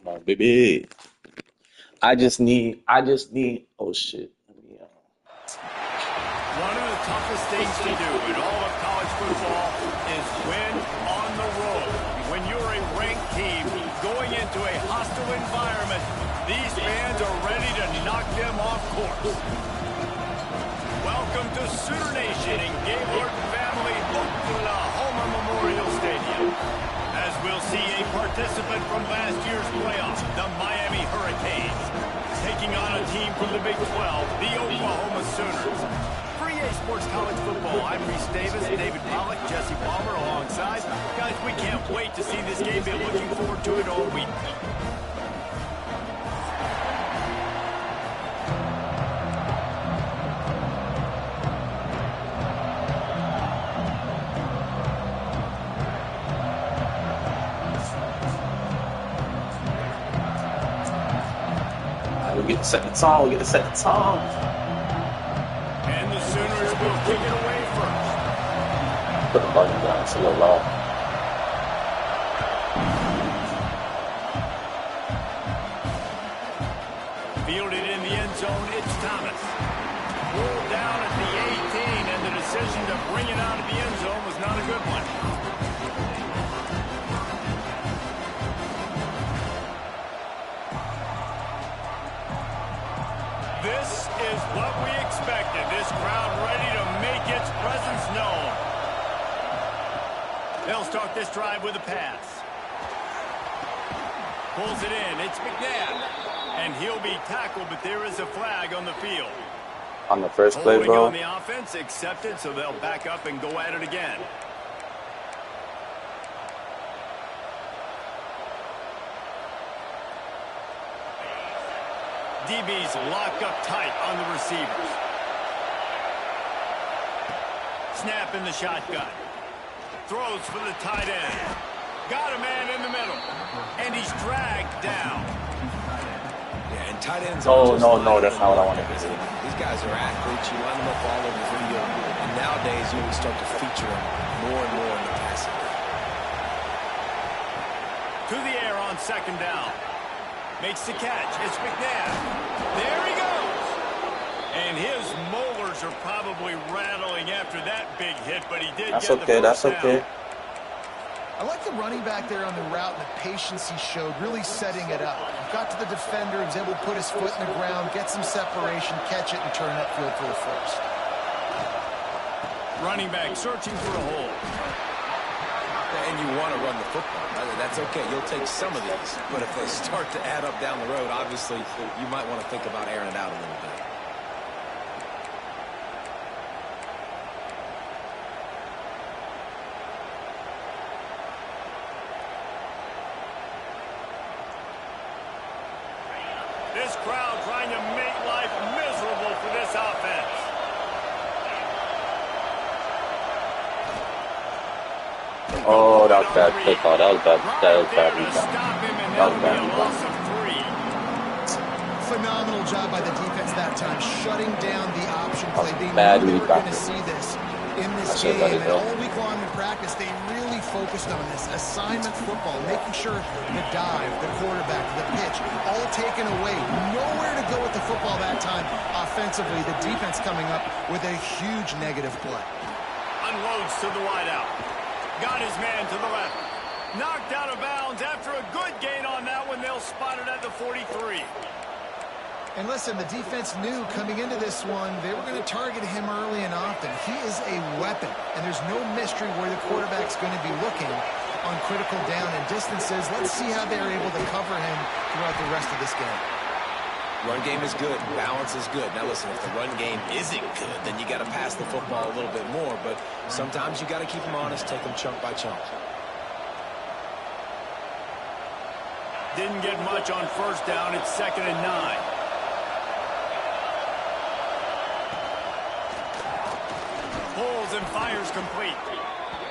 Come on, baby. Oh shit. One of the toughest things to do in all of college football is win on the road. When you're a ranked team going into a hostile environment, these fans are ready to knock them off course. Welcome to Sooner Nation in Gaylord Family Oklahoma Memorial Stadium. As we'll see a participant from last year's playoffs, the Miami Hurricanes, taking on a team from the Big 12, the Oklahoma Sooners. For EA Sports College Football, I'm Reese Davis, David Pollack, Jesse Palmer alongside. Guys, we can't wait to see this game. Been looking forward to it all week. We get to set the tone. And the Sooners will kick it away first. Put the volume down. It's a little low. Fielded in the end zone, it's Thomas. Rolled down at the 18, and the decision to bring it out of the end zone was not a good one. This is what we expected. This crowd ready to make its presence known. They'll start this drive with a pass. Pulls it in. It's McNabb. And he'll be tackled, but there is a flag on the field. On the first play, Holding bro. on the offense, accepted, so they'll back up and go at it again. DBs lock up tight on the receivers. Snap in the shotgun. Throws for the tight end. Got a man in the middle. And he's dragged down. Yeah, and tight ends. No, that's not what I wanted to see. These guys are athletes. You line them up all over the field. And nowadays, you will start to feature them more and more in the passing game. To the air on second down. Makes the catch. It's McNabb. There he goes. And his molars are probably rattling after that big hit, but he did get the first down. That's okay. I like the running back there on the route and the patience he showed, really setting it up. Got to the defender, he was able to put his foot in the ground, get some separation, catch it, and turn upfield for the first. Running back searching for a hole. And you want to run the football. That's okay. You'll take some of these. But if they start to add up down the road, obviously, you might want to think about airing it out a little bit. This crowd trying to make life miserable for this offense. Oh, that was bad play call. That was bad. That was bad. Phenomenal job by the defense that time, shutting down the option play. They knew they were going to see this in this game, and all week long in practice, they really focused on this assignment football, making sure the dive, the quarterback, the pitch, all taken away. Nowhere to go with the football that time offensively. The defense coming up with a huge negative play. Unloads to the wideout. Got his man to the left. Knocked out of bounds after a good gain on that one. They'll spot it at the 43. And listen, the defense knew coming into this one, they were going to target him early and often. He is a weapon, and there's no mystery where the quarterback's going to be looking on critical down and distances. Let's see how they're able to cover him throughout the rest of this game. Run game is good. Balance is good. Now, listen, if the run game isn't good, then you got to pass the football a little bit more. But sometimes you got to keep them honest, take them chunk by chunk. Didn't get much on first down. It's 2nd and 9. Pulls and fires complete.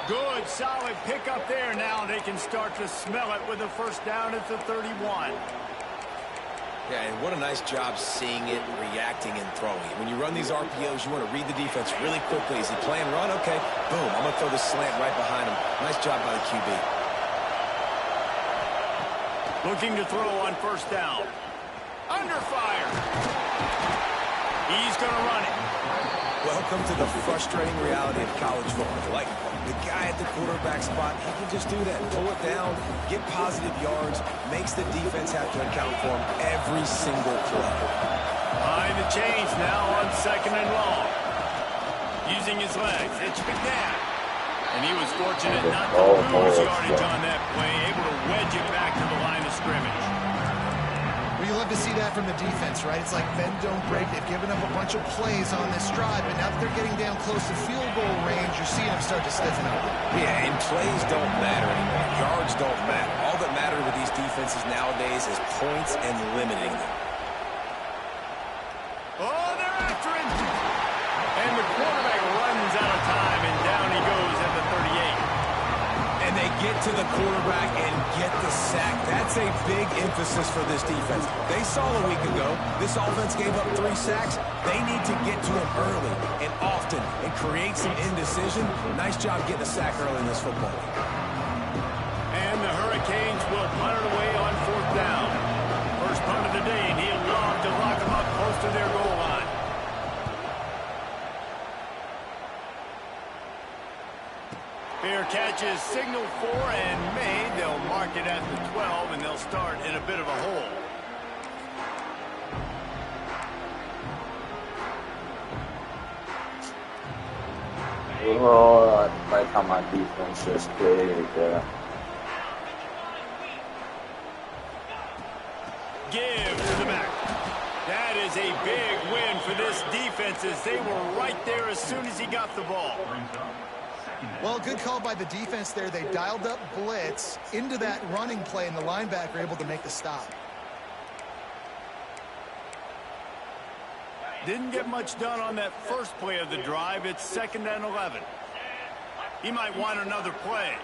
Good, solid pickup there. Now they can start to smell it with a first down at the 31. Yeah, and what a nice job seeing it, reacting, and throwing it. When you run these RPOs, you want to read the defense really quickly. Is he playing run? Okay, boom, I'm going to throw the slant right behind him. Nice job by the QB. Looking to throw on first down. Under fire. He's going to run it. Welcome to the frustrating reality of college football. Like, the guy at the quarterback spot, he can just do that. Pull it down, get positive yards, makes the defense have to account for him every single play. Behind the chains now on 2nd and long. Using his legs, it's McNabb. And he was fortunate not to lose yardage on that play, able to wedge it back to the line of scrimmage. Well, you love to see that from the defense, right? It's like bend, don't break. They've given up a bunch of plays on this drive, but now that they're getting down close to field goal range, you're seeing them start to stiffen up. Yeah, and plays don't matter anymore. Yards don't matter. All that matters with these defenses nowadays is points and limiting them. Oh, they're after him. And the quarterback runs out of time, and down he goes at the 38. And they get to the quarterback and get the sack. That's a big emphasis for this defense. They saw a week ago, this offense gave up 3 sacks. They need to get to him early and often and create some indecision. Nice job getting a sack early in this football game. And the Hurricanes will punt it away on 4th down. First punt of the day, and he'll love to lock them up close to their goal line. Fair catches signaled for and made. They'll mark it at the 12, and they'll start in a bit of a hole. Oh, I like how my defense just played there. Give to the back. That is a big win for this defense as they were right there as soon as he got the ball. Well, good call by the defense there. They dialed up blitz into that running play, and the linebacker able to make the stop. Didn't get much done on that first play of the drive. It's 2nd and 11. He might want another play.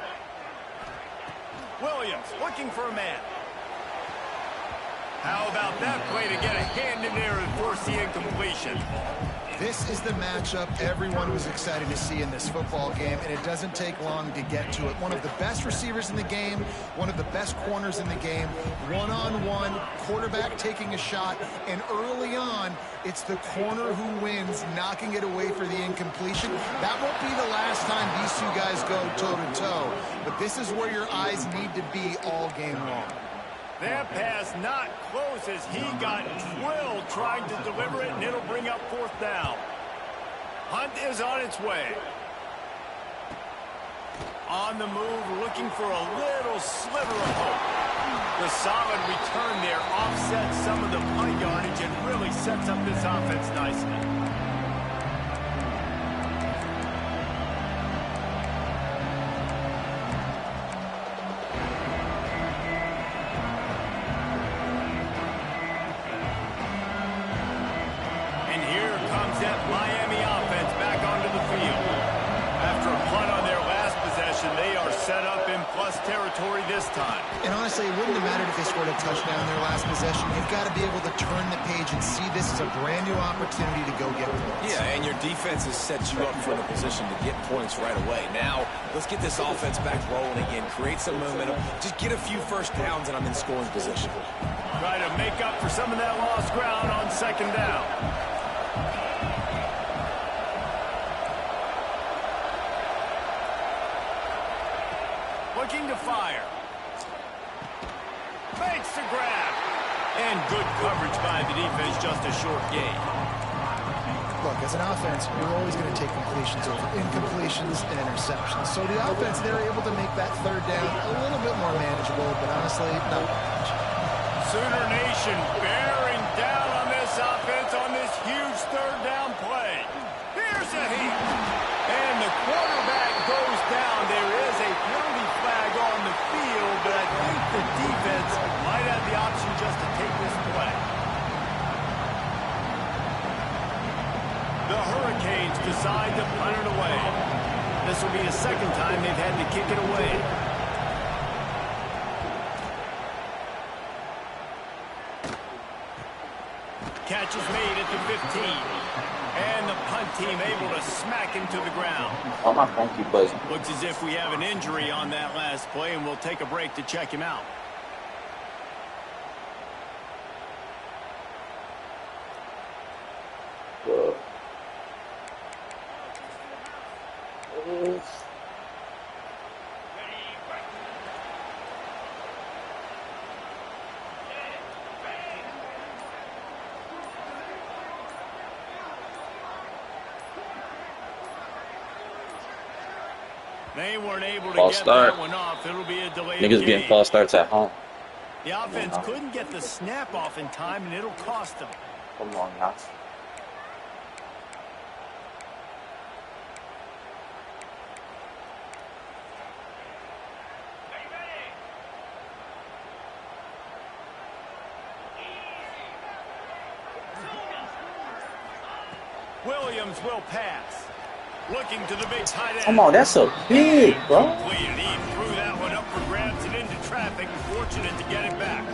Williams looking for a man. How about that play to get a hand in there and force the incompletion? This is the matchup everyone was excited to see in this football game, and it doesn't take long to get to it. One of the best receivers in the game, one of the best corners in the game, one-on-one, quarterback taking a shot, and early on, it's the corner who wins, knocking it away for the incompletion. That won't be the last time these two guys go toe-to-toe, but this is where your eyes need to be all game long. That pass not close as he got drilled trying to deliver it, and it'll bring up 4th down. Hunt is on its way. On the move, looking for a little sliver of hope. The solid return there offsets some of the punt yardage and really sets up this offense nicely. Territory this time. And honestly, it wouldn't have mattered if they scored a touchdown in their last possession. You've got to be able to turn the page and see this as a brand new opportunity to go get points. Yeah, and your defense has set you up for the position to get points right away. Now, let's get this offense back rolling again, create some momentum, just get a few first downs, and I'm in scoring position. Try to make up for some of that lost ground on 2nd down. Looking to fire. Makes the grab. And good coverage by the defense, just a short gain. Look, as an offense, you're always going to take completions over incompletions and interceptions. So the offense, they're able to make that 3rd down a little bit more manageable, but honestly, not much. Sooner Nation bearing down on this offense on this huge 3rd down play. Here's a hit. And the quarterback goes down. There is a penalty flag on the field, but I think the defense might have the option just to take this play. The Hurricanes decide to punt it away. This will be the 2nd time they've had to kick it away. Catch is made at the 15. And the punt team able to smack him to the ground. Oh, my funky buzz. Looks as if we have an injury on that last play, and we'll take a break to check him out. They weren't able to False get start. that one off. It'll be a delayed Niggas game. getting false starts at home. The offense couldn't get the snap off in time, and it'll cost them. Come on now. Williams will pass. Looking to the big tight end. Come on, that's a big, bro. Completed. He threw that one up for grabs and into traffic. Fortunate to get it back.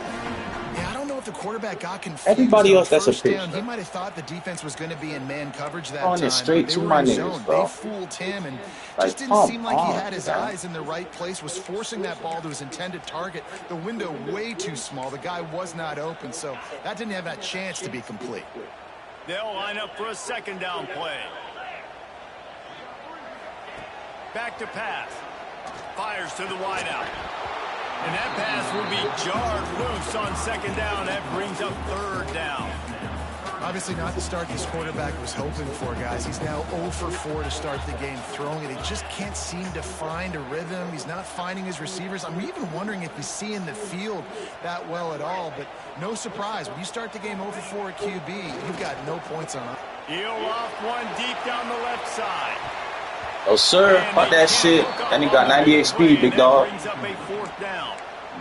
Yeah, I don't know if the quarterback got confused. Everybody else, that's a first pitch. down. He might have thought the defense was going to be in man coverage that On time. it straight They to were my in niggas, zone. bro. They fooled him and Like, just didn't seem like he come had his on, eyes in the right place, was forcing that ball to his intended target. The window way too small. The guy was not open, so that didn't have that chance to be complete. They'll line up for a second down play. Back to pass. Fires to the wideout. And that pass will be jarred loose on second down. That brings up third down. Obviously not the start this quarterback was hoping for, guys. He's now 0 for 4 to start the game throwing it. He just can't seem to find a rhythm. He's not finding his receivers. I'm even wondering if he's seeing the field that well at all. But no surprise, when you start the game 0 for 4 at QB, you've got no points on it. He'll loft one deep down the left side. Oh, sir. Fuck that shit. Then he got 98 speed, big dog. Brings up a fourth down.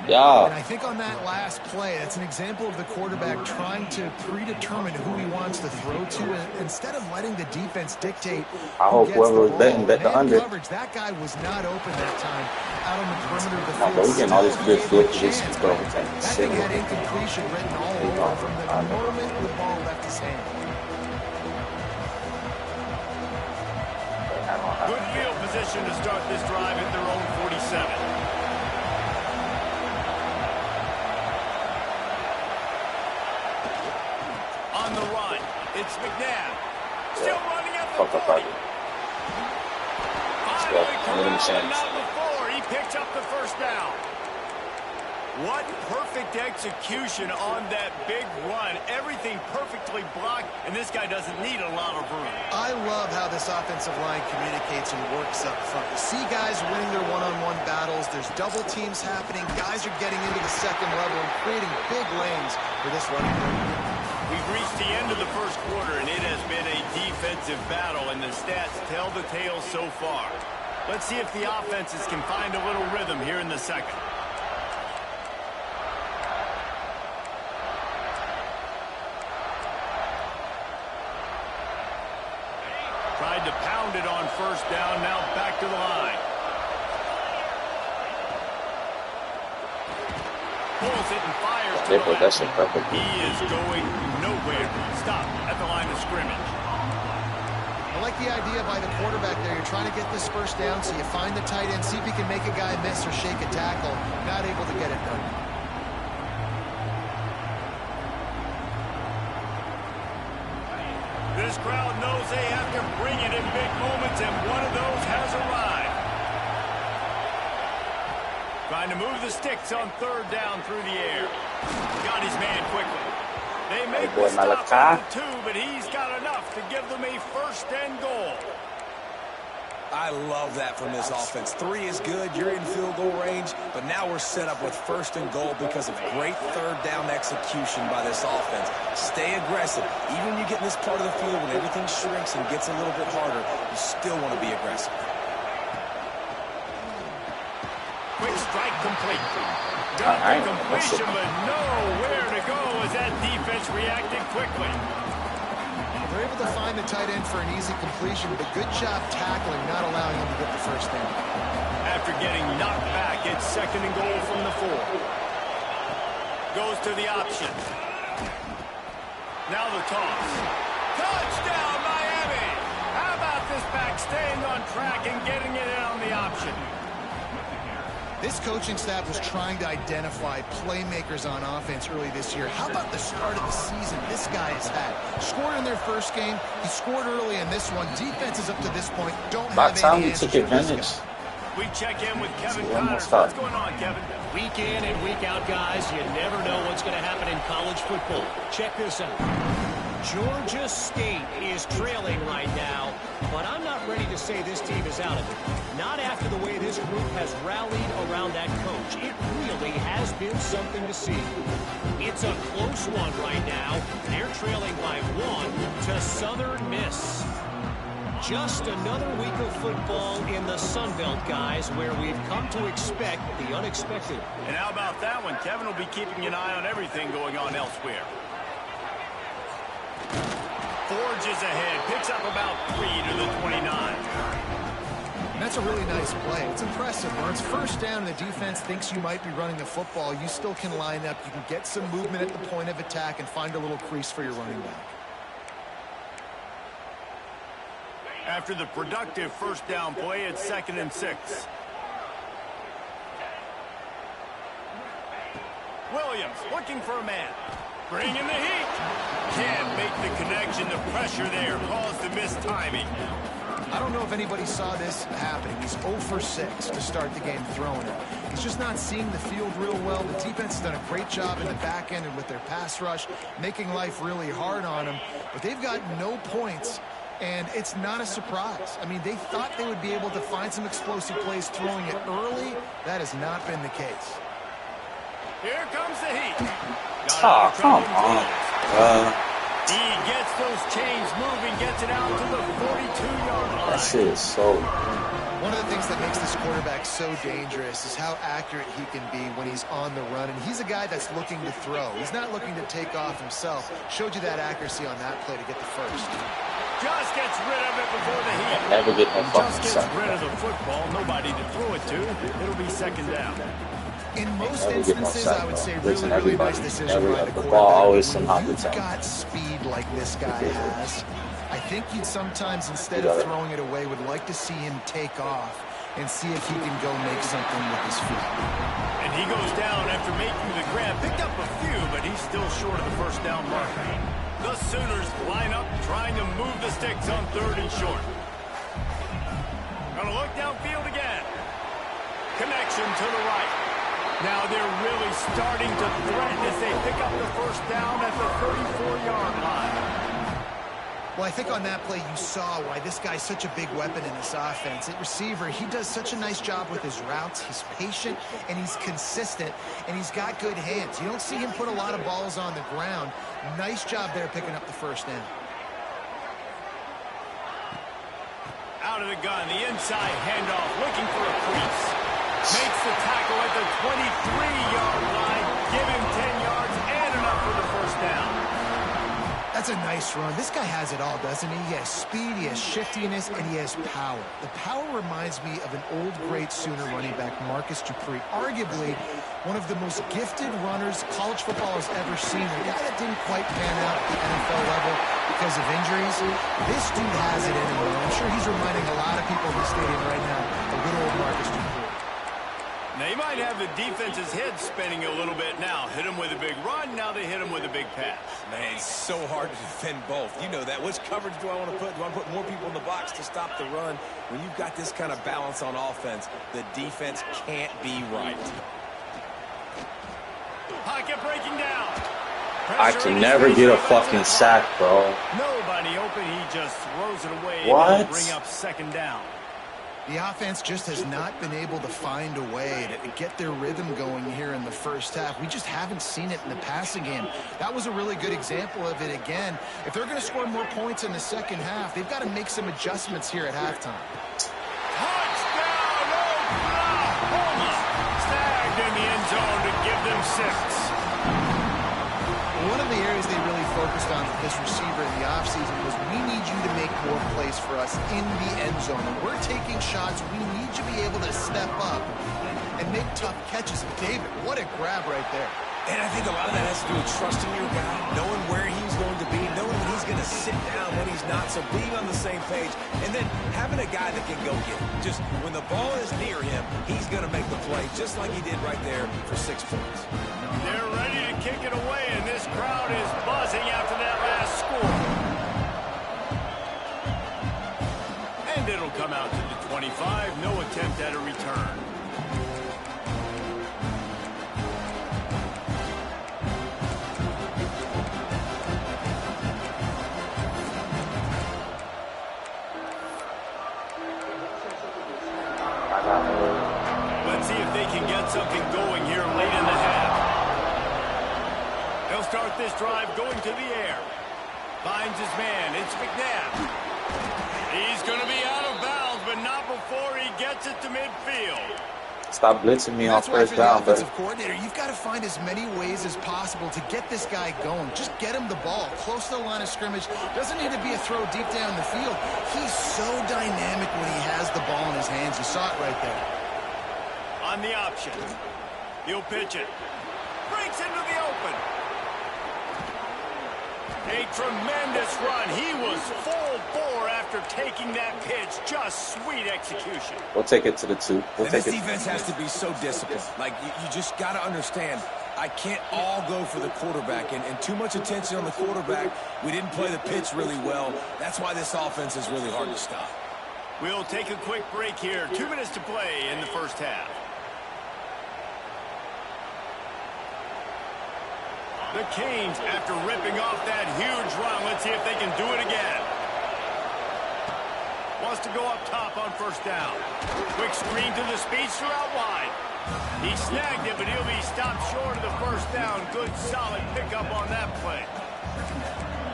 Yeah. And I think on that last play, that's an example of the quarterback trying to predetermine who he wants to throw to, and instead of letting the defense dictate. I hope whoever was betting bet the Man under. coverage, that guy was not open that time out on the perimeter of the Come on, field. bro. We getting all this Still good gave field him a position, chance, bro. but that thing had incompletion written all over from the moment the ball left his hand. Good field position to start this drive at their own 47. On the run, it's McNabb. Still running at the 40. Finally corralled, not before. He picks up the first down. What perfect execution on that big run. Everything perfectly blocked, and this guy doesn't need a lot of room. I love how this offensive line communicates and works up front. You see guys winning their one-on-one battles. There's double teams happening. Guys are getting into the second level and creating big lanes for this running game. We've reached the end of the first quarter, and it has been a defensive battle, and the stats tell the tale so far. Let's see if the offenses can find a little rhythm here in the second. Tried to pound it on first down, now back to the line. Pulls it and fires to the left. He is going nowhere. Stop at the line of scrimmage. I like the idea by the quarterback there. You're trying to get this first down, so you find the tight end, see if he can make a guy miss or shake a tackle. Not able to get it done. This crowd knows they have to bring it in big moments, and one of those has arrived. Trying to move the sticks on third down through the air. Got his man quickly. They make the stop at the 2, but he's got enough to give them a first and goal. I love that from this offense. 3 is good. You're in field goal range, but now we're set up with first and goal because of great third down execution by this offense. Stay aggressive. Even when you get in this part of the field when everything shrinks and gets a little bit harder, you still want to be aggressive. Quick strike complete. Got the completion, but nowhere to go as that defense reacted quickly. They're able to find the tight end for an easy completion, but good job tackling, not allowing him to get the first down. After getting knocked back, it's second and goal from the 4. Goes to the option. Now the toss. Touchdown, Miami! How about this back staying on track and getting it in on the option? This coaching staff was trying to identify playmakers on offense early this year. How about the start of the season this guy has had? Scored in their first game. He scored early in this one. Defenses up to this point don't have any answers for this guy. We check in with Kevin Connors. What's going on, Kevin? Week in and week out, guys, you never know what's going to happen in college football. Check this out. Georgia State is trailing right now, but I'm not ready to say this team is out of it. Not after the way this group has rallied around that coach. It really has been something to see. It's a close one right now. They're trailing by 1 to Southern Miss. Just another week of football in the Sun Belt, guys, where we've come to expect the unexpected. And how about that one? Kevin will be keeping an eye on everything going on elsewhere. Forges ahead, picks up about 3 to the 29. That's a really nice play. It's impressive. When it's first down and the defense thinks you might be running the football, you still can line up. You can get some movement at the point of attack and find a little crease for your running back. After the productive first down play, it's 2nd and 6. Williams looking for a man. Bringing the heat. Can't make the connection. The pressure there caused the missed timing. I don't know if anybody saw this happening. He's 0 for 6 to start the game throwing it. He's just not seeing the field real well. The defense has done a great job in the back end and with their pass rush, making life really hard on him. But they've got no points, and it's not a surprise. I mean, they thought they would be able to find some explosive plays throwing it early. That has not been the case. Here comes the heat. Oh, come on. He gets those chains moving, gets it out to the 42-yard line. That shit is so... One of the things that makes this quarterback so dangerous is how accurate he can be when he's on the run. And he's a guy that's looking to throw. He's not looking to take off himself. Showed you that accuracy on that play to get the first. Just gets rid of it before the heat. Never get no fucking Just gets rid of the football. Nobody to throw it to. It'll be 2nd down. In most instances, I would say really nice decision by the quarterback. When you've got speed like this guy has, I think you'd sometimes, instead of throwing it away, would like to see him take off and see if he can go make something with his feet. And he goes down after making the grab. Picked up a few, but he's still short of the first down mark. The Sooners line up, trying to move the sticks on 3rd and short. Gonna look downfield again. Connection to the right. Now they're really starting to threaten as they pick up the first down at the 34-yard line. Well, I think on that play you saw why this guy's such a big weapon in this offense. At receiver, he does such a nice job with his routes. He's patient, and he's consistent, and he's got good hands. You don't see him put a lot of balls on the ground. Nice job there picking up the first down. Out of the gun, the inside handoff, looking for a crease. Makes the tackle at the 23-yard line. Give him 10 yards and enough for the first down. That's a nice run. This guy has it all, doesn't he? He has speed, he has shiftiness, and he has power. The power reminds me of an old great Sooner running back, Marcus Dupree. Arguably one of the most gifted runners college football has ever seen. A guy that didn't quite pan out at the NFL level because of injuries. This dude has it in him. I'm sure he's reminding a lot of people in the stadium right now of good old Marcus Dupree. They might have the defense's head spinning a little bit now. Hit him with a big run, now they hit him with a big pass. Man, it's so hard to defend both. You know that. Which coverage do I want to put? Do I want to put more people in the box to stop the run? When you've got this kind of balance on offense, the defense can't be right. Pocket breaking down. I can never get a fucking sack, bro. Nobody open, he just throws it away. What? Bring up 2nd down. The offense just has not been able to find a way to get their rhythm going here in the first half. We just haven't seen it in the passing game. That was a really good example of it again. If they're going to score more points in the second half, they've got to make some adjustments here at halftime. Touchdown, Oklahoma! Snagged in the end zone to give them 6. One of the areas they really focused on with this receiver in the offseason was, we need you to make more plays for us in the end zone. When we're taking shots, we need you to be able to step up and make tough catches. David, what a grab right there. And I think a lot of that has to do with trusting your guy, knowing where he's going to be, knowing when he's going to sit down, when he's not, so being on the same page, and then having a guy that can go get it. Just when the ball is near him, he's going to make the play, just like he did right there for 6 points. They're ready to kick it away, and this crowd is buzzing after that last score. And it'll come out to the 25. No attempt at a return. something going here late in the half. He'll start this drive going to the air. Finds his man. It's McNabb. He's going to be out of bounds, but not before he gets it to midfield. Stop blitzing me on That's why first for the down, offensive buddy. coordinator, you've got to find as many ways as possible to get this guy going. Just get him the ball close to the line of scrimmage. Doesn't need to be a throw deep down the field. He's so dynamic when he has the ball in his hands. You saw it right there. On the option. He'll pitch it. Breaks into the open. A tremendous run. He was full bore after taking that pitch. Just sweet execution. We'll take it to the 2. We'll take This it. defense has to be so disciplined. Like, you just got to understand, I can't all go for the quarterback, and too much attention on the quarterback. We didn't play the pitch really well. That's why this offense is really hard to stop. We'll take a quick break here. 2 minutes to play in the first half. The Canes, after ripping off that huge run, let's see if they can do it again. Wants to go up top on first down. Quick screen to the speedster out wide. He snagged it, but he'll be stopped short of the first down. Good, solid pickup on that play.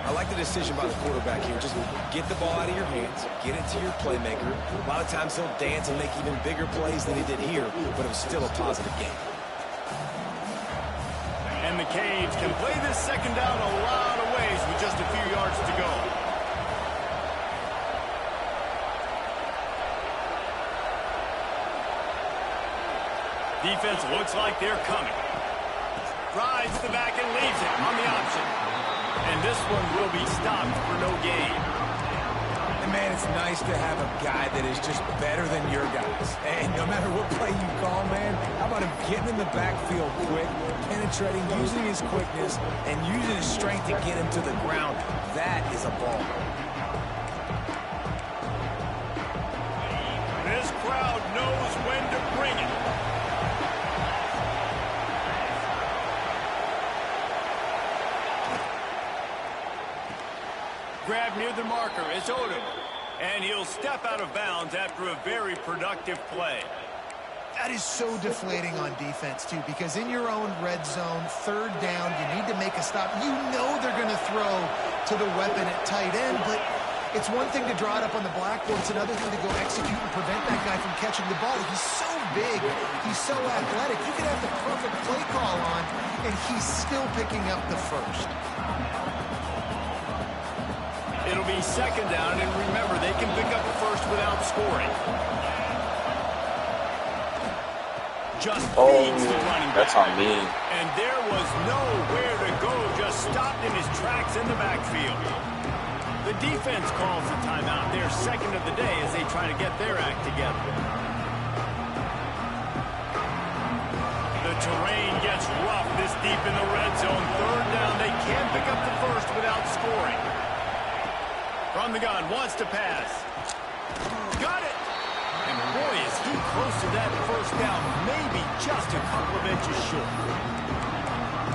I like the decision by the quarterback here. Just get the ball out of your hands, get it to your playmaker. A lot of times he'll dance and make even bigger plays than he did here, but it was still a positive game. And the Canes can play this second down a lot of ways with just a few yards to go. Defense looks like they're coming. Drives to the back and leaves it on the option. And this one will be stopped for no gain. And man, it's nice to have a guy that is just better than your guys. And no matter what play you call, man, how about him getting in the backfield quick, penetrating, using his quickness, and using his strength to get him to the ground. That is a ball. This crowd knows when to bring it. Grab near the marker is Odom. And he'll step out of bounds after a very productive play. That is so deflating on defense, too, because in your own red zone, third down, you need to make a stop. You know they're going to throw to the weapon at tight end, but it's one thing to draw it up on the blackboard. It's another thing to go execute and prevent that guy from catching the ball. He's so big. He's so athletic. You could have the perfect play call on, and he's still picking up the first. It'll be second down, and remember, they can pick up a first without scoring. Just feeds the running back. That's on me. And there was nowhere to go, just stopped in his tracks in the backfield. The defense calls the timeout, their second of the day, as they try to get their act together. The terrain gets rough this deep in the red zone. Third down, they can't pick up the first without scoring. From the gun, wants to pass. Got it! And boy, is he close to that first down, maybe just a couple of inches short.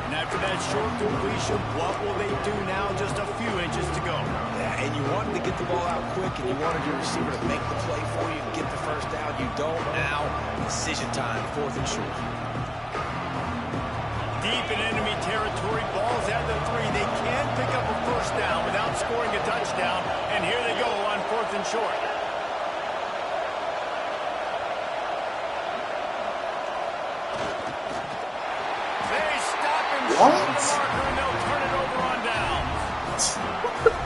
And after that short completion, what will they do now? Just a few inches to go. Yeah, and you wanted to get the ball out quick, and you wanted your receiver to make the play for you and get the first down. You don't now. Decision time, fourth and short. Deep in enemy territory, balls at the 3. They can't pick up a first down without scoring a touchdown. And here they go on fourth and short. They stop him short of the marker, and they'll turn it over on downs.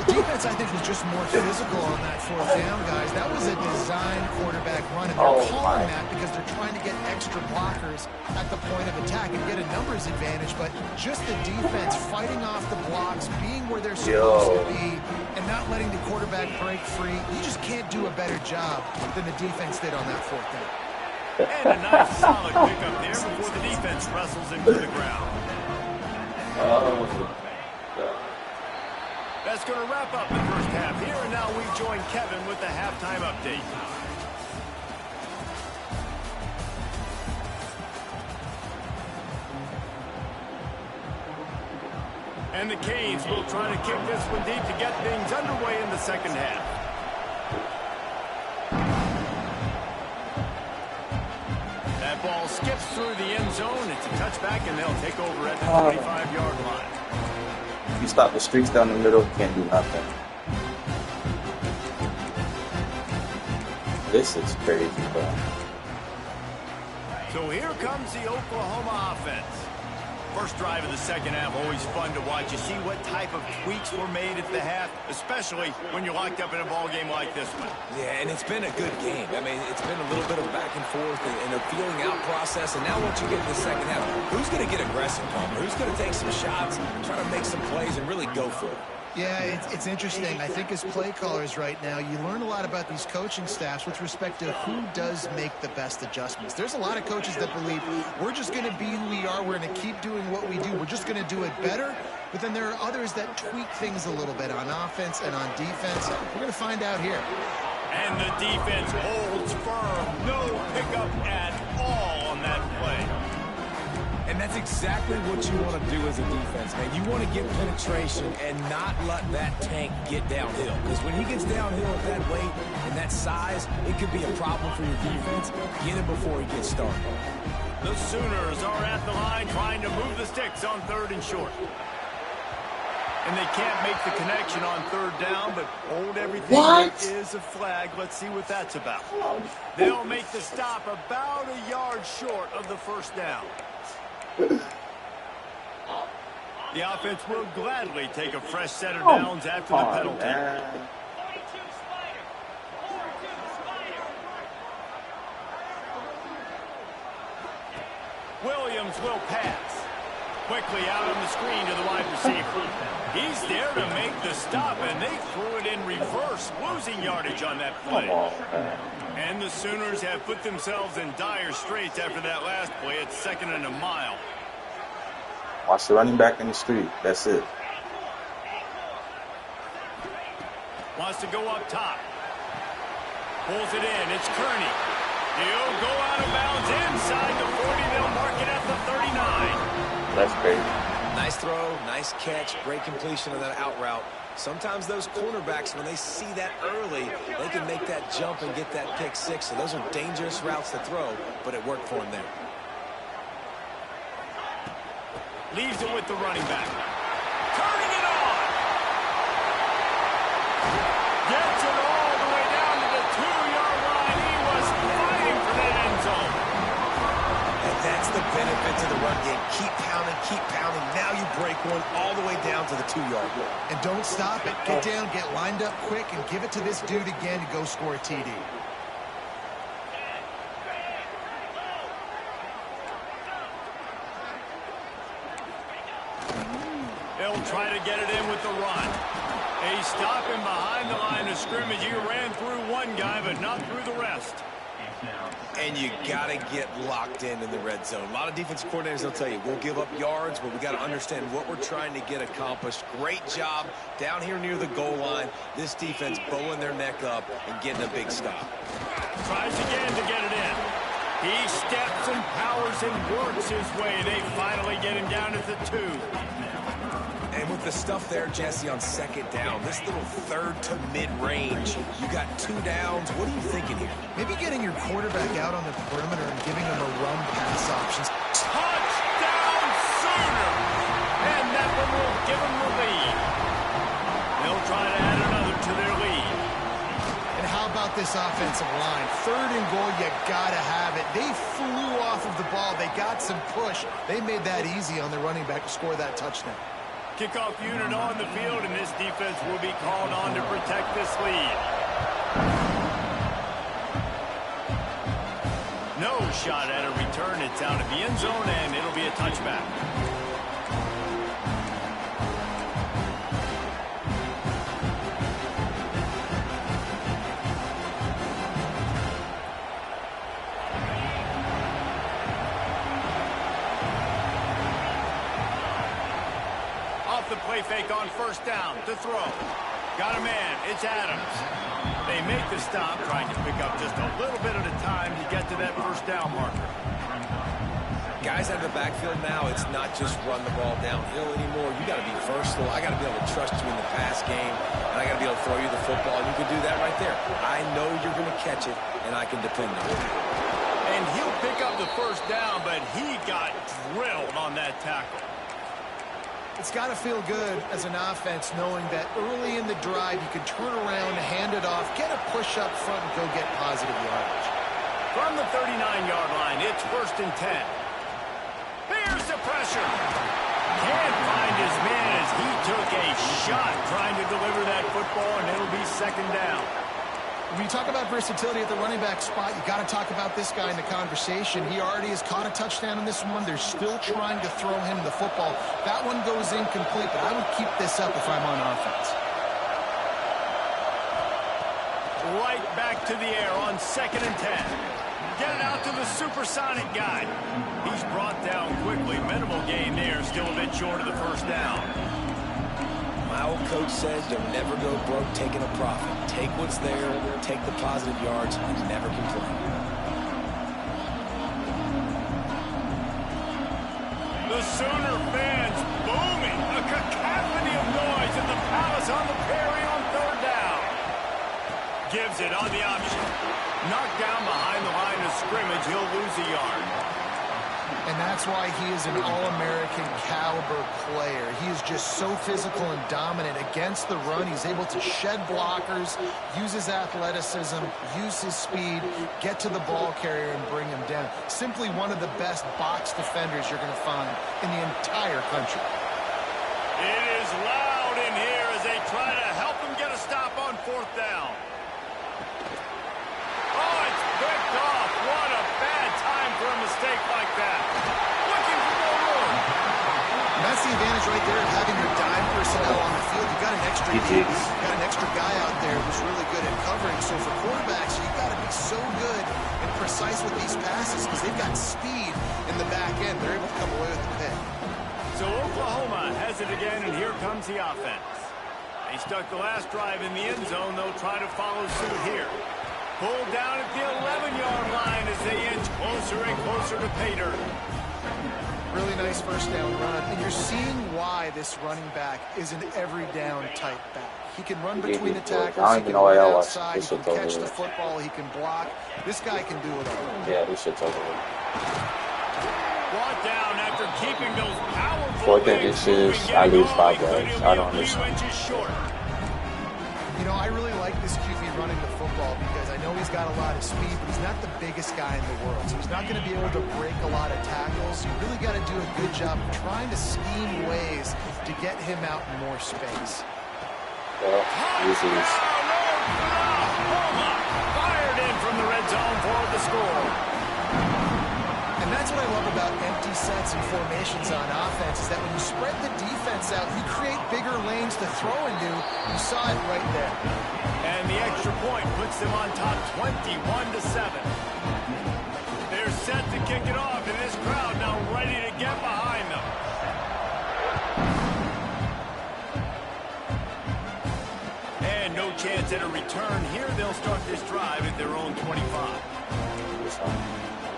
The defense, I think, was just more physical on that fourth down, guys. That was a design quarterback run, and they're calling that because they're trying to get extra blockers at the point of attack and get a numbers advantage. But just the defense fighting off the blocks, being where they're supposed to be, and not letting the quarterback break free. You just can't do a better job than the defense did on that fourth down. And a nice solid pickup there before the defense wrestles him to the ground. That's going to wrap up the first half here, and now we join Kevin with the halftime update. And the Canes will try to kick this one deep to get things underway in the second half. That ball skips through the end zone. It's a touchback, and they'll take over at the 25-yard line. If you stop the streaks down the middle, you can't do nothing. This is crazy, bro. So here comes the Oklahoma offense. First drive of the second half, always fun to watch. You see what type of tweaks were made at the half, especially when you're locked up in a ball game like this one. Yeah, and it's been a good game. I mean, it's been a little bit of back and forth and a feeling out process. And now once you get to the second half, who's going to get aggressive, Palmer? Who's going to take some shots, try to make some plays, and really go for it? Yeah, it's interesting. I think as play callers right now, you learn a lot about these coaching staffs with respect to who does make the best adjustments. There's a lot of coaches that believe we're just going to be who we are. We're going to keep doing what we do. We're just going to do it better. But then there are others that tweak things a little bit on offense and on defense. We're going to find out here. And the defense holds firm. No pickup at all on that play. And that's exactly what you want to do as a defense, man. You want to get penetration and not let that tank get downhill. Because when he gets downhill at that weight and that size, it could be a problem for your defense. Get him before he gets started. The Sooners are at the line trying to move the sticks on 3rd and short. And they can't make the connection on 3rd down, but hold everything. What? There is a flag. Let's see what that's about. They'll make the stop about a yard short of the first down. The offense will gladly take a fresh set of downs after the penalty. Williams will pass. Quickly out on the screen to the wide receiver. He's there to make the stop, and they threw it in reverse, losing yardage on that play. And the Sooners have put themselves in dire straits after that last play. It's 2nd and a mile. Watch the running back in the street. That's it. Wants to go up top. Pulls it in. It's Kearney. He'll go out of bounds inside the 40. They'll mark it at the 39. That's crazy. Nice throw, nice catch, great completion of that out route. Sometimes those cornerbacks, when they see that early, they can make that jump and get that pick six. So those are dangerous routes to throw, but it worked for him there. Leaves it with the running back. Turning it on. Gets it all the way down to the 2-yard line. He was fighting for that end zone. And that's the benefit to the run game. Keep pounding, keep pounding. Now you break one all the way down to the 2-yard line. And don't stop it. Get down, get lined up quick, and give it to this dude again to go score a TD. They'll try to get it in with the run. A stop him behind the line of scrimmage. He ran through one guy, but not through the rest. And you got to get locked in the red zone. A lot of defensive coordinators will tell you, we'll give up yards, but we got to understand what we're trying to get accomplished. Great job down here near the goal line. This defense bowing their neck up and getting a big stop. Tries again to get it in. He steps and powers and works his way. They finally get him down at the 2. And with the stuff there, Jesse, on 2nd down, this little 3rd to mid-range, you got 2 downs. What are you thinking here? Maybe getting your quarterback out on the perimeter and giving him a run pass option. Touchdown Sooner! And that one will give them the lead. They'll try to add another to their lead. And how about this offensive line? 3rd and goal, you gotta have it. They flew off of the ball. They got some push. They made that easy on the running back to score that touchdown. Kickoff unit on the field, and this defense will be called on to protect this lead. No shot at a return. It's out of the end zone, and it'll be a touchback. The play fake on 1st down to throw. Got a man. It's Adams. They make the stop, trying to pick up just a little bit at a time to get to that 1st down marker. Guys out of the backfield now, it's not just run the ball downhill anymore. You got to be versatile. I got to be able to trust you in the pass game, and I got to be able to throw you the football, and you can do that right there. I know you're going to catch it, and I can depend on it. A And he'll pick up the first down, but he got drilled on that tackle. It's got to feel good as an offense knowing that early in the drive you can turn around, hand it off, get a push up front, and go get positive yardage. From the 39-yard line, it's 1st and 10. Here's the pressure. Can't find his man as he took a shot trying to deliver that football, and it'll be 2nd down. When you talk about versatility at the running back spot, you got to talk about this guy in the conversation. He already has caught a touchdown in this one. They're still trying to throw him the football. That one goes incomplete, but I would keep this up if I'm on offense. Right back to the air on 2nd and 10. Get it out to the supersonic guy. He's brought down quickly. Minimal gain there, still a bit short of the 1st down. My old coach said you'll never go broke taking a profit. Take what's there, take the positive yards, and never complain. The Sooner fans booming. A cacophony of noise at the Palace on the Prairie on 3rd down. Gives it on the option. Knocked down behind the line of scrimmage. He'll lose a yard. And that's why he is an All-American caliber player. He is just so physical and dominant against the run. He's able to shed blockers, use his athleticism, use his speed, get to the ball carrier and bring him down. Simply one of the best box defenders you're going to find in the entire country. It is loud in here as they try to help him get a stop on 4th down. Oh, it's picked off. What a bad time for a mistake like that. Looking for more room. And that's the advantage right there of having your dime personnel on the field. You've got an extra guy out there who's really good at covering. So for quarterbacks, you've got to be so good and precise with these passes because they've got speed in the back end. They're able to come away with the pick. So Oklahoma has it again, and here comes the offense. They stuck the last drive in the end zone. They'll try to follow suit here. Pulled down at the 11-yard line as they inch closer and closer to pay dirt. Really nice 1st down run. And you're seeing why this running back is an every down type back. He can run between the tackles, he can run outside, he can catch the football, he can block. This guy can do it all. Yeah, this shit's over with. Brought down after keeping those powerful 4th and inches, I lose 5 yards. I don't understand. You know, I really like this QB running the football because I know he's got a lot of speed, but he's not the biggest guy in the world. So he's not going to be able to break a lot of tackles. You really got to do a good job of trying to scheme ways to get him out in more space. Well, this is... Fired in from the red zone for the score. And that's what I love about empty sets and formations on offense is that when you spread the defense out, you create bigger lanes to throw into. You saw it right there. And the extra point puts them on top 21-7. They're set to kick it off, and this crowd now ready to get behind them. And no chance at a return here. They'll start this drive at their own 25.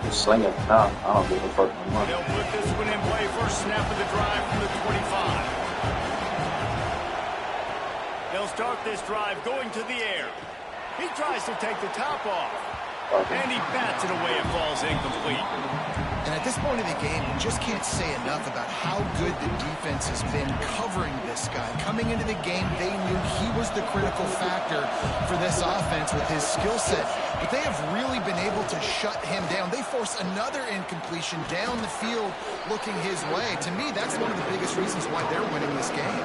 Just sling it. No, I don't give a fuck anymore. They'll put this one in play. First snap of the drive from the 25. They'll start this drive going to the air. He tries to take the top off. And he bats it away. It falls incomplete. And at this point in the game, you just can't say enough about how good the defense has been covering this guy. Coming into the game, they knew he was the critical factor for this offense with his skill set. But they have really been able to shut him down. They force another incompletion down the field looking his way. To me, that's one of the biggest reasons why they're winning this game.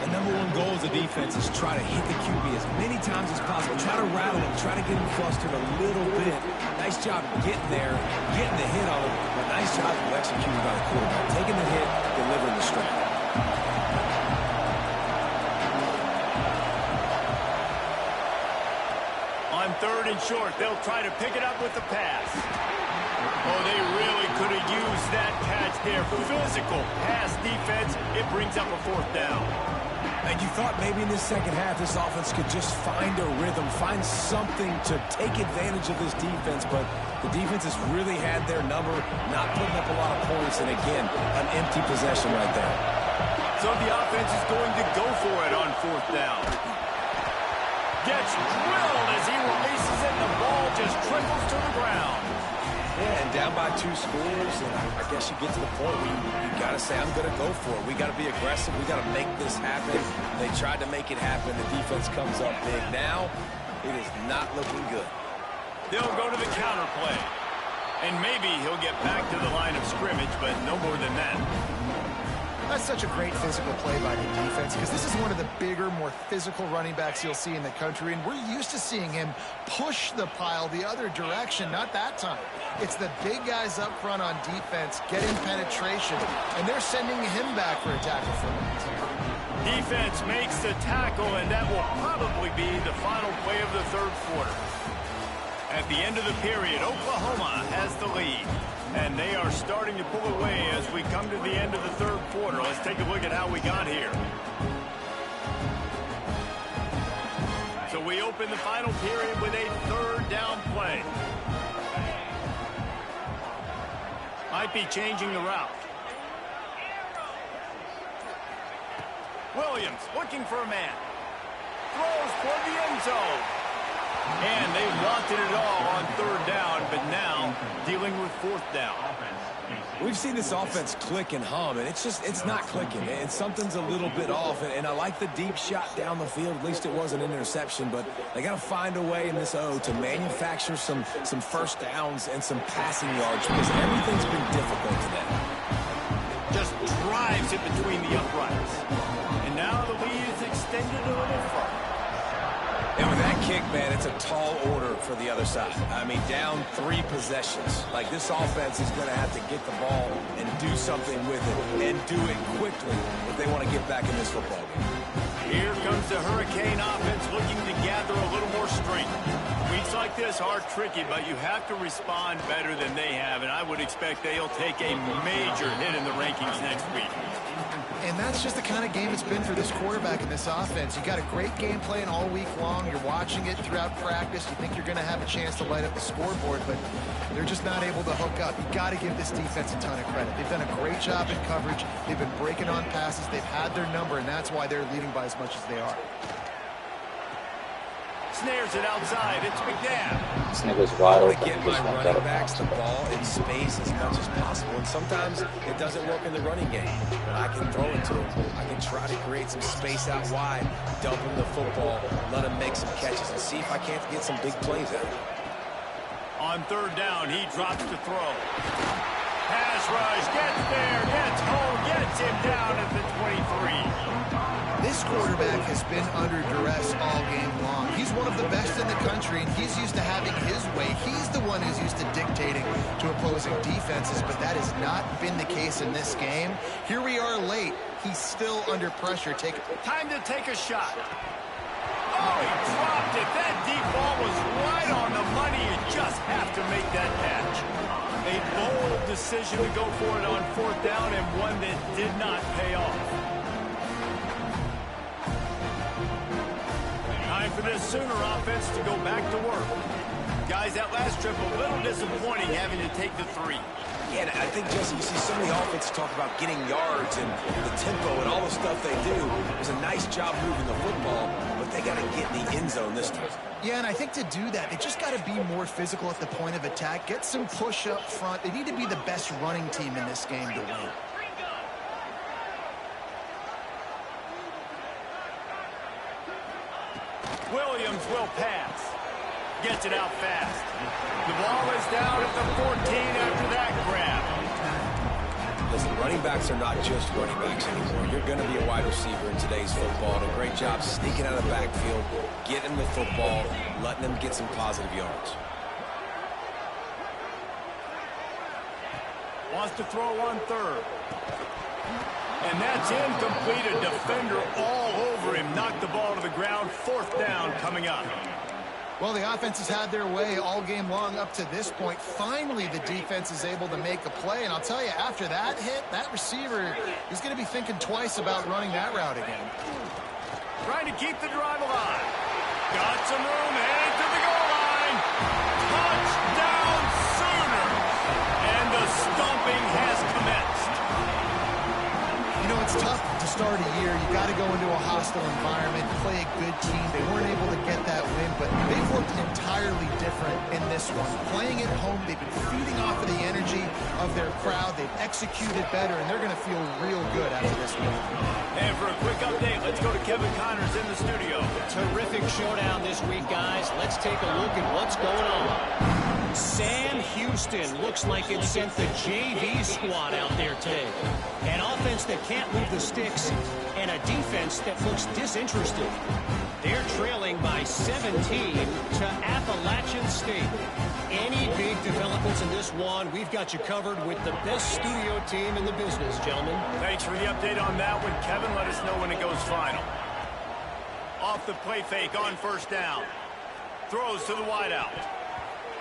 The number one goal as a defense is try to hit the QB as many times as possible. Try to rattle him, try to get him flustered a little bit. Nice job getting there, getting the hit on him, but nice job of executing by the quarterback. Taking the hit, delivering the strike. On 3rd and short, they'll try to pick it up with the pass. Oh, they really could have used that catch there. Physical pass defense. It brings up a 4th down. And you thought maybe in this second half this offense could just find a rhythm, find something to take advantage of this defense, but the defense has really had their number, not putting up a lot of points, and again, an empty possession right there. So the offense is going to go for it on 4th down. Gets drilled as he releases it, and the ball just trickles to the ground. Yeah, and down by 2 scores, and I guess you get to the point where you got to say, I'm going to go for it. We got to be aggressive. We got to make this happen. They tried to make it happen. The defense comes up big. Now, it is not looking good. They'll go to the counter play. And maybe he'll get back to the line of scrimmage, but no more than that. That's such a great physical play by the defense because this is one of the bigger, more physical running backs you'll see in the country, and we're used to seeing him push the pile the other direction. Not that time. It's the big guys up front on defense getting penetration, and they're sending him back for a tackle for him. Defense makes the tackle, and that will probably be the final play of the third quarter. At the end of the period, Oklahoma has the lead. And they are starting to pull away as we come to the end of the third quarter. Let's take a look at how we got here. So we open the final period with a third down play. Might be changing the route. Williams looking for a man. Throws toward the end zone. And they wanted it all on third down, but now dealing with fourth down. We've seen this offense click and hum, and it's not clicking. And something's a little bit off. And I like the deep shot down the field. At least it was an interception, but they got to find a way in this O to manufacture some first downs and some passing yards because everything's been difficult today. Just drives it between the uprights. And now the lead is extended a little further. And with that kick, man, it's a tall order for the other side. I mean, down 3 possessions. Like, this offense is going to have to get the ball and do something with it, and do it quickly if they want to get back in this football game. Here comes the Hurricane offense looking to gather a little more strength. Weeks like this are tricky, but you have to respond better than they have, and I would expect they'll take a major hit in the rankings next week. And that's just the kind of game it's been for this quarterback in this offense. You got a great game plan all week long. You're watching it throughout practice. You think you're going to have a chance to light up the scoreboard, but they're just not able to hook up. You got to give this defense a ton of credit. They've done a great job in coverage. They've been breaking on passes. They've had their number, and that's why they're leading by as much as they are. Snares it outside. It's McNabb. This nigga's wide I open. get my running backs the ball in space as much as possible, and sometimes it doesn't work in the running game. But I can throw it to him. I can try to create some space out wide, dump him the football, let him make some catches, and see if I can't get some big plays out of him. On third down, he drops to throw. Pass rush, gets there, gets home, gets him down at the 23. This quarterback has been under duress all game long. He's one of the best in the country, and he's used to having his way. He's the one who's used to dictating to opposing defenses, but that has not been the case in this game. Here we are late. He's still under pressure. Time to take a shot. Oh, he dropped it. That deep ball was right on the money. You just have to make that catch. A bold decision to go for it on fourth down, and one that did not pay off. Time for this Sooner offense to go back to work. Guys, that last trip a little disappointing having to take the 3. Yeah, and I think, Jesse, you see so many offenses talk about getting yards and the tempo and all the stuff they do. It was a nice job moving the football, but they got to get in the end zone this time. Yeah, and I think to do that, they just got to be more physical at the point of attack, get some push up front. They need to be the best running team in this game to win. Williams will pass. Gets it out fast. The ball is down at the 14 after that grab. Listen, running backs are not just running backs anymore. You're going to be a wide receiver in today's football. And a great job sneaking out of the backfield, getting the football, letting them get some positive yards. Wants to throw on third. And that's incomplete. A defender all over him. Knocked the ball to the ground. Fourth down coming up. Well, the offense has had their way all game long up to this point. Finally, the defense is able to make a play. And I'll tell you, after that hit, that receiver is going to be thinking twice about running that route again. Trying to keep the drive alive. Got some room, headed to the goal line. Touchdown Sooners. And the stomping has commenced. You know, it's tough to start a year, you got to go into a hostile environment, play a good team. They weren't able to get that win, but they've looked entirely different in this one. Playing at home, they've been feeding off of the energy of their crowd. They've executed better, and they're going to feel real good after this win. And for a quick update, let's go to Kevin Connors in the studio. Terrific showdown this week, guys. Let's take a look at what's going on. Sam Houston looks like it sent the JV squad out there today. An offense that can't move the sticks and a defense that looks disinterested. They're trailing by 17 to Appalachian State. Any big developments in this one, we've got you covered with the best studio team in the business, gentlemen. Thanks for the update on that one, Kevin. Let us know when it goes final. Off the play fake on first down. Throws to the wideout.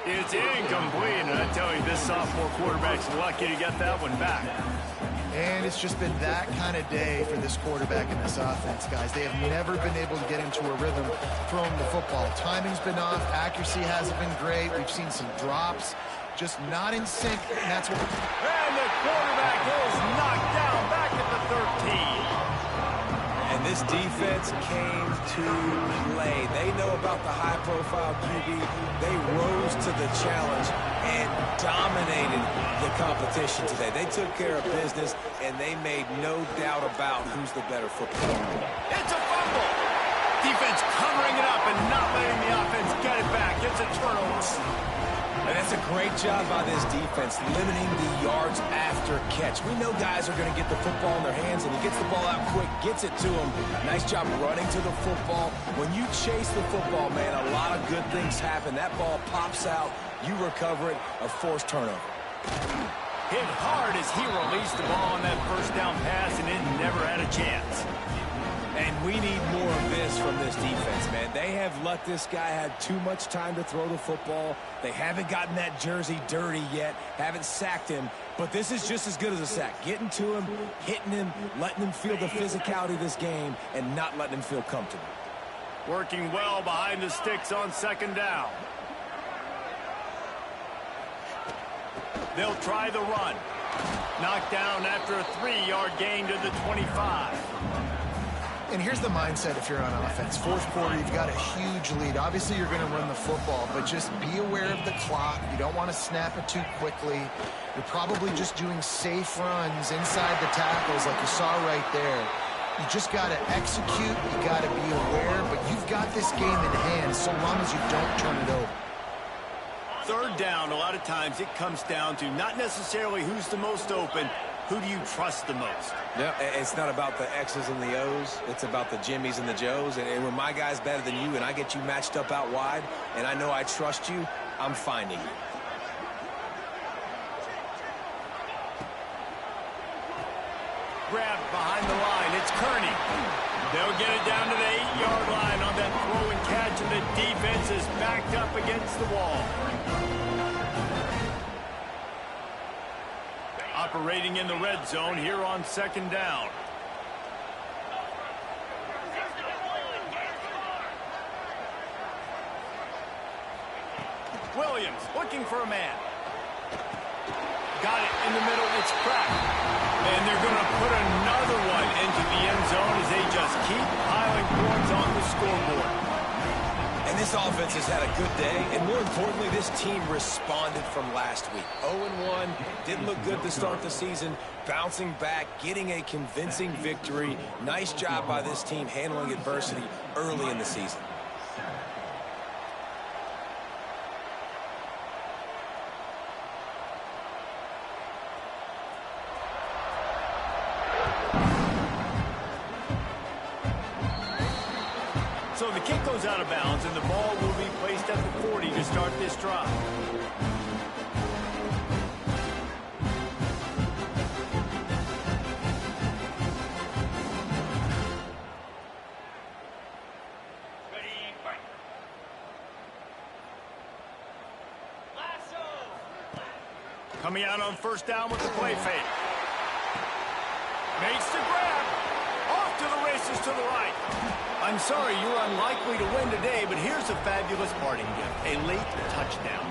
It's incomplete, and I tell you, this sophomore quarterback's lucky to get that one back. And it's just been that kind of day for this quarterback and this offense, guys. They have never been able to get into a rhythm throwing the football. Timing's been off. Accuracy hasn't been great. We've seen some drops. Just not in sync, and that's what... And the quarterback is knocked down back at the 13. And this defense came to play. They know about the high-profile QB. They rose to the challenge and dominated the competition today. They took care of business, and they made no doubt about who's the better footballer. It's a fumble. Defense covering it up and not letting the offense get it back. It's a turnover. And that's a great job by this defense, limiting the yards after catch. We know guys are going to get the football in their hands, and he gets the ball out quick, gets it to him. Nice job running to the football. When you chase the football, man, a lot of good things happen. That ball pops out, you recover it, a forced turnover. Hit hard as he released the ball on that first down pass, and it never had a chance. And we need more of this from this defense, man. They have let this guy have too much time to throw the football. They haven't gotten that jersey dirty yet, haven't sacked him. But this is just as good as a sack. Getting to him, hitting him, letting him feel the physicality of this game, and not letting him feel comfortable. Working well behind the sticks on second down. They'll try the run. Knocked down after a 3-yard gain to the 25. And here's the mindset if you're on offense. Fourth quarter, you've got a huge lead. Obviously, you're going to run the football, but just be aware of the clock. You don't want to snap it too quickly. You're probably just doing safe runs inside the tackles like you saw right there. You just got to execute. You got to be aware, but you've got this game in hand so long as you don't turn it over. Third down, a lot of times it comes down to not necessarily who's the most open, who do you trust the most? Yeah, it's not about the X's and the O's. It's about the Jimmies and the Joes. And when my guy's better than you and I get you matched up out wide and I know I trust you, I'm finding you. Grabbed behind the line. It's Kearney. They'll get it down to the 8-yard line on that throw and catch, and the defense is backed up against the wall. Operating in the red zone here on second down. Williams looking for a man. Got it in the middle. It's cracked. And they're going to put another one into the end zone as they just keep piling points on the scoreboard. And this offense has had a good day, and more importantly, this team responded from last week. 0-1, didn't look good to start the season, bouncing back, getting a convincing victory. Nice job by this team handling adversity early in the season. So the kick goes out of bounds, and the ball will be placed at the 40 to start this drive. Coming out on first down with the play fake. Makes the grab. Off to the races to the right. I'm sorry, you're unlikely to win today, but here's a fabulous parting gift. A late touchdown.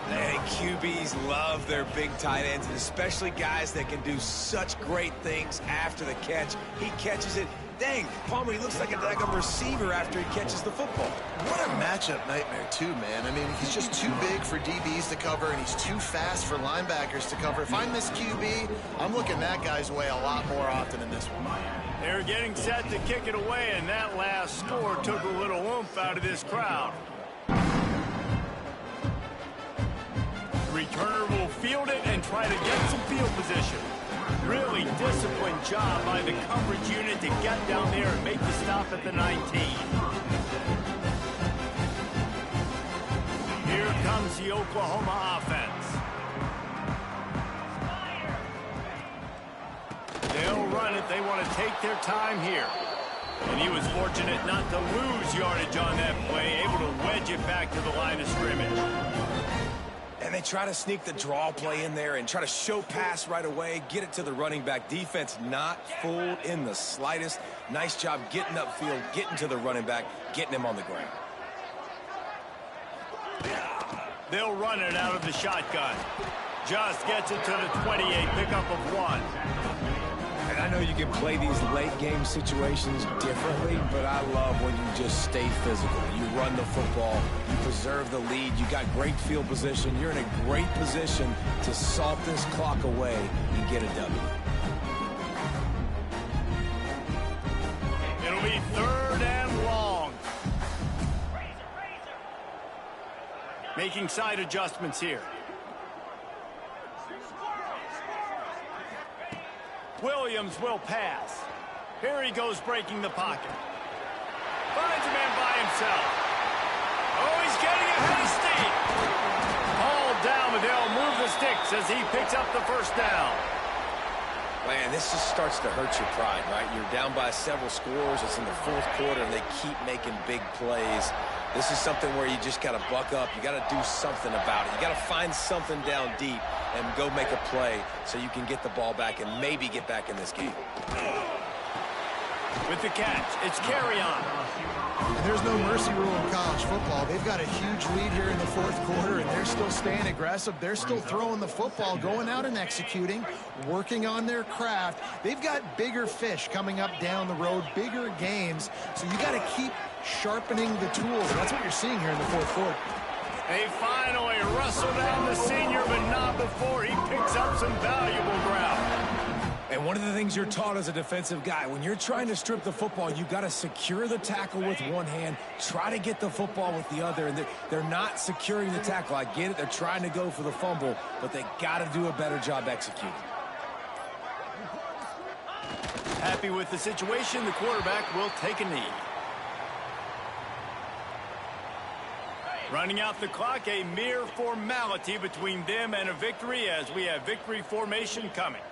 And QBs love their big tight ends, and especially guys that can do such great things after the catch. He catches it. Dang, Palmer, he looks like a daggum receiver after he catches the football. What a matchup nightmare, too, man. I mean, he's just too big for DBs to cover, and he's too fast for linebackers to cover. If I'm this QB, I'm looking that guy's way a lot more often in this one. They're getting set to kick it away, and that last score took a little oomph out of this crowd. The returner will field it and try to get some field position. Really disciplined job by the coverage unit to get down there and make the stop at the 19. Here comes the Oklahoma offense. They'll run it. They want to take their time here. And he was fortunate not to lose yardage on that play, able to wedge it back to the line of scrimmage. And they try to sneak the draw play in there and try to show pass right away, get it to the running back. Defense not fooled in the slightest. Nice job getting upfield, getting to the running back, getting him on the ground. They'll run it out of the shotgun. Just gets it to the 28, pickup of 1. And I know you can play these late game situations differently, but I love when you just stay physical. You run the football, you preserve the lead, you got great field position, you're in a great position to salt this clock away and get a W. It'll be 3rd and long. Making side adjustments here. Williams will pass. Here he goes breaking the pocket. Finds a man by himself. Oh, he's getting ahead of steam. Hauled down, but they'll move the sticks as he picks up the first down. Man, this just starts to hurt your pride, right? You're down by several scores. It's in the 4th quarter, and they keep making big plays. This is something where you just got to buck up. You got to do something about it. You got to find something down deep and go make a play so you can get the ball back and maybe get back in this game. With the catch, it's carry on. And there's no mercy rule in college football. They've got a huge lead here in the 4th quarter, and they're still staying aggressive. They're still throwing the football, going out and executing, working on their craft. They've got bigger fish coming up down the road, bigger games. So you got to keep sharpening the tools. That's what you're seeing here in the 4th quarter. They finally wrestle down the senior, but not before he picks up some valuable ground. And one of the things you're taught as a defensive guy, when you're trying to strip the football, you've got to secure the tackle with one hand, try to get the football with the other, and they're not securing the tackle. I get it, they're trying to go for the fumble, but they got to do a better job executing. Happy with the situation, the quarterback will take a knee. Running out the clock, a mere formality between them and a victory as we have victory formation coming.